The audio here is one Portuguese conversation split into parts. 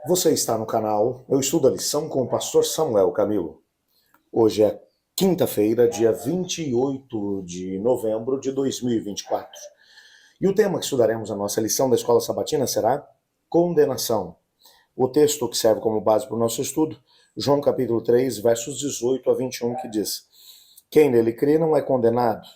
Você está no canal Eu Estudo a Lição com o pastor Samuel Camilo. Hoje é quinta-feira, dia 28 de novembro de 2024. E o tema que estudaremos na nossa lição da Escola Sabatina será condenação. O texto que serve como base para o nosso estudo, João capítulo 3, versos 18 a 21, que diz: Quem nele crê não é condenado,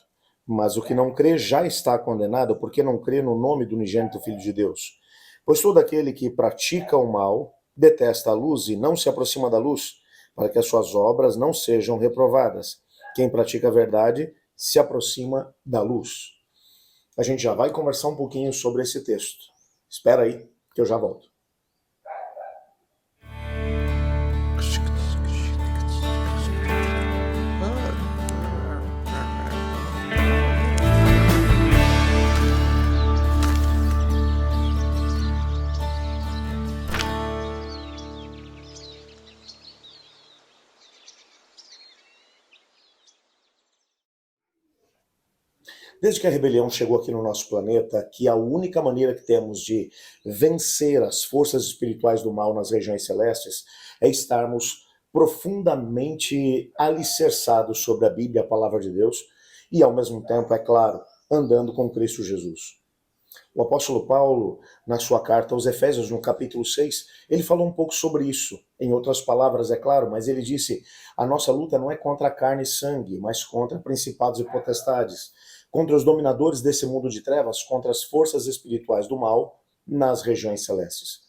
mas o que não crê já está condenado, porque não crê no nome do unigênito Filho de Deus. Pois todo aquele que pratica o mal detesta a luz e não se aproxima da luz, para que as suas obras não sejam reprovadas. Quem pratica a verdade se aproxima da luz. A gente já vai conversar um pouquinho sobre esse texto. Espera aí, que eu já volto. Desde que a rebelião chegou aqui no nosso planeta, que a única maneira que temos de vencer as forças espirituais do mal nas regiões celestes é estarmos profundamente alicerçados sobre a Bíblia, a palavra de Deus, e ao mesmo tempo, é claro, andando com Cristo Jesus. O apóstolo Paulo, na sua carta aos Efésios, no capítulo 6, ele falou um pouco sobre isso. Em outras palavras, é claro, mas ele disse: a nossa luta não é contra carne e sangue, mas contra principados e potestades, contra os dominadores desse mundo de trevas, contra as forças espirituais do mal nas regiões celestes.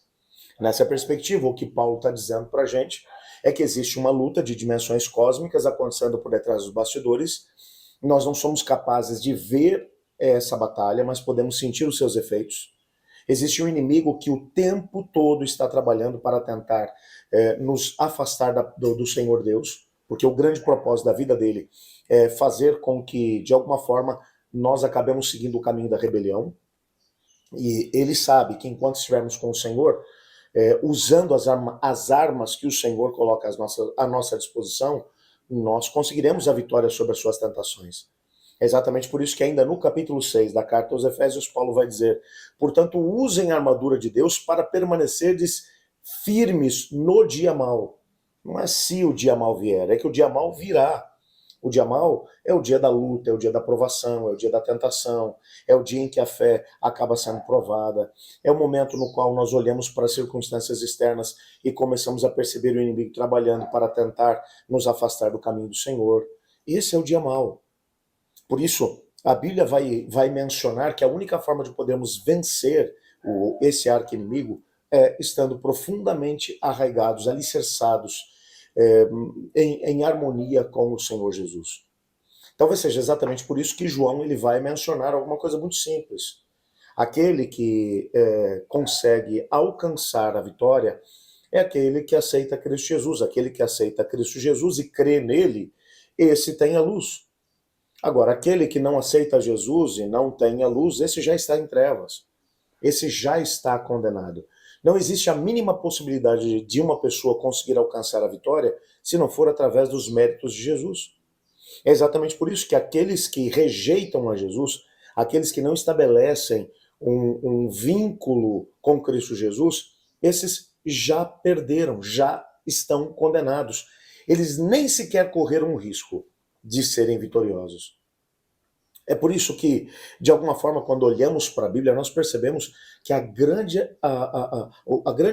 Nessa perspectiva, o que Paulo está dizendo para a gente é que existe uma luta de dimensões cósmicas acontecendo por detrás dos bastidores. Nós não somos capazes de ver essa batalha, mas podemos sentir os seus efeitos. Existe um inimigo que o tempo todo está trabalhando para tentar nos afastar do Senhor Deus, porque o grande propósito da vida dele é fazer com que, de alguma forma, nós acabemos seguindo o caminho da rebelião. E ele sabe que enquanto estivermos com o Senhor, usando as armas que o Senhor coloca à nossa disposição, nós conseguiremos a vitória sobre as suas tentações. É exatamente por isso que ainda no capítulo 6 da carta aos Efésios, Paulo vai dizer: portanto, usem a armadura de Deus para permanecerdes firmes no dia mau. Não é se o dia mau vier, é que o dia mau virá. O dia mau é o dia da luta, é o dia da provação, é o dia da tentação, é o dia em que a fé acaba sendo provada, é o momento no qual nós olhamos para as circunstâncias externas e começamos a perceber o inimigo trabalhando para tentar nos afastar do caminho do Senhor. Esse é o dia mau. Por isso, a Bíblia vai mencionar que a única forma de podermos vencer esse arqui-inimigo é estando profundamente arraigados, alicerçados em harmonia com o Senhor Jesus. Talvez seja exatamente por isso que João ele vai mencionar alguma coisa muito simples. Aquele que consegue alcançar a vitória é aquele que aceita Cristo Jesus. Aquele que aceita Cristo Jesus e crê nele, esse tem a luz. Agora, aquele que não aceita Jesus e não tem a luz, esse já está em trevas. Esse já está condenado. Não existe a mínima possibilidade de uma pessoa conseguir alcançar a vitória se não for através dos méritos de Jesus. É exatamente por isso que aqueles que rejeitam a Jesus, aqueles que não estabelecem um vínculo com Cristo Jesus, esses já perderam, já estão condenados. Eles nem sequer correram o risco de serem vitoriosos. É por isso que, de alguma forma, quando olhamos para a Bíblia, nós percebemos que a grande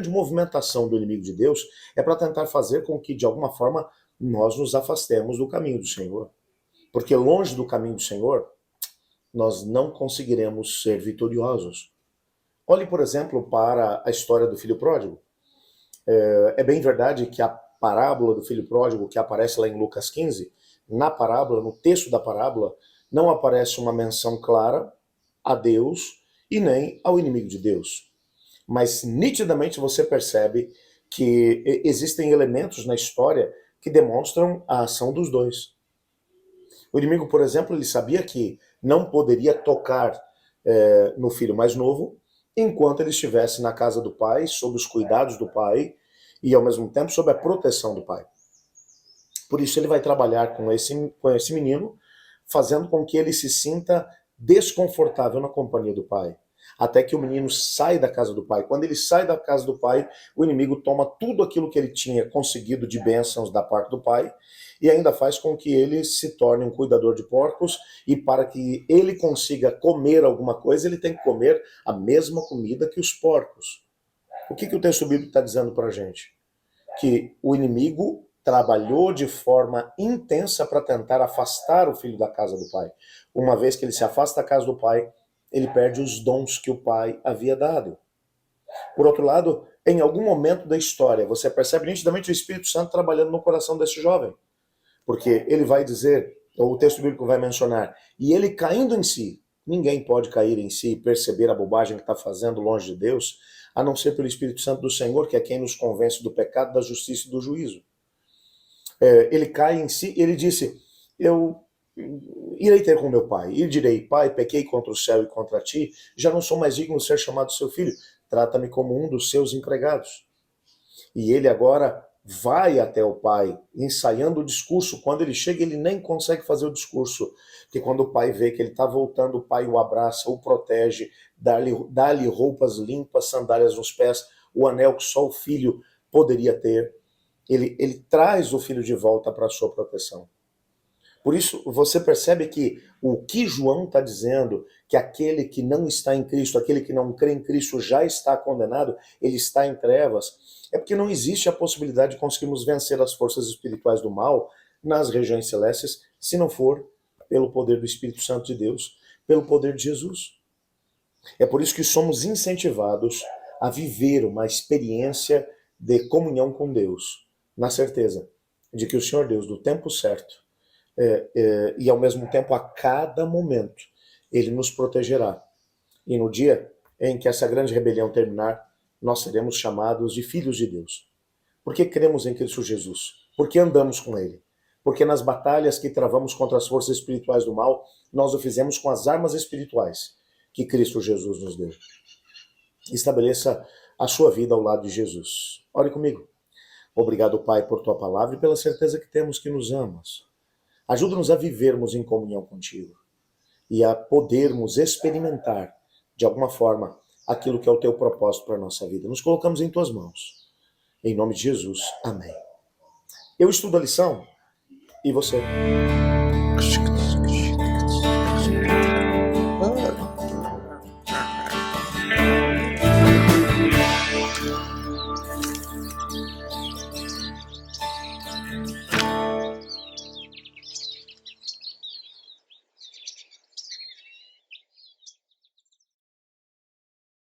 movimentação do inimigo de Deus é para tentar fazer com que, de alguma forma, nós nos afastemos do caminho do Senhor. Porque longe do caminho do Senhor, nós não conseguiremos ser vitoriosos. Olhe, por exemplo, para a história do filho pródigo. É bem verdade que a parábola do filho pródigo, que aparece lá em Lucas 15, na parábola, no texto da parábola, não aparece uma menção clara a Deus e nem ao inimigo de Deus. Mas nitidamente você percebe que existem elementos na história que demonstram a ação dos dois. O inimigo, por exemplo, ele sabia que não poderia tocar no filho mais novo enquanto ele estivesse na casa do pai, sob os cuidados do pai e ao mesmo tempo sob a proteção do pai. Por isso ele vai trabalhar com esse menino, fazendo com que ele se sinta desconfortável na companhia do pai. até que o menino sai da casa do pai. Quando ele sai da casa do pai, o inimigo toma tudo aquilo que ele tinha conseguido de bênçãos da parte do pai e ainda faz com que ele se torne um cuidador de porcos, e para que ele consiga comer alguma coisa, ele tem que comer a mesma comida que os porcos. O que o texto bíblico está dizendo para a gente? Que o inimigo trabalhou de forma intensa para tentar afastar o filho da casa do pai. Uma vez que ele se afasta da casa do pai, ele perde os dons que o pai havia dado. Por outro lado, em algum momento da história, você percebe nitidamente o Espírito Santo trabalhando no coração desse jovem. Porque ele vai dizer, ou o texto bíblico vai mencionar, e ele caindo em si. Ninguém pode cair em si e perceber a bobagem que está fazendo longe de Deus, a não ser pelo Espírito Santo do Senhor, que é quem nos convence do pecado, da justiça e do juízo. Ele cai em si, ele disse, eu irei ter com meu pai, e direi, pai, pequei contra o céu e contra ti, já não sou mais digno de ser chamado seu filho, trata-me como um dos seus empregados. E ele agora vai até o pai, ensaiando o discurso. Quando ele chega, ele nem consegue fazer o discurso, porque quando o pai vê que ele está voltando, o pai o abraça, o protege, dá-lhe roupas limpas, sandálias nos pés, o anel que só o filho poderia ter. Ele traz o filho de volta para a sua proteção. Por isso, você percebe que o que João está dizendo, que aquele que não está em Cristo, aquele que não crê em Cristo já está condenado, ele está em trevas, é porque não existe a possibilidade de conseguirmos vencer as forças espirituais do mal nas regiões celestes, se não for pelo poder do Espírito Santo de Deus, pelo poder de Jesus. É por isso que somos incentivados a viver uma experiência de comunhão com Deus, na certeza de que o Senhor Deus, do tempo certo, e ao mesmo tempo a cada momento, ele nos protegerá. E no dia em que essa grande rebelião terminar, nós seremos chamados de filhos de Deus. Porque cremos em Cristo Jesus, porque andamos com ele, porque nas batalhas que travamos contra as forças espirituais do mal, nós o fizemos com as armas espirituais que Cristo Jesus nos deu. Estabeleça a sua vida ao lado de Jesus. Ore comigo. Obrigado, Pai, por tua palavra e pela certeza que temos que nos amas. Ajuda-nos a vivermos em comunhão contigo e a podermos experimentar, de alguma forma, aquilo que é o teu propósito para a nossa vida. Nos colocamos em tuas mãos. Em nome de Jesus. Amém. Eu estudo a lição e você?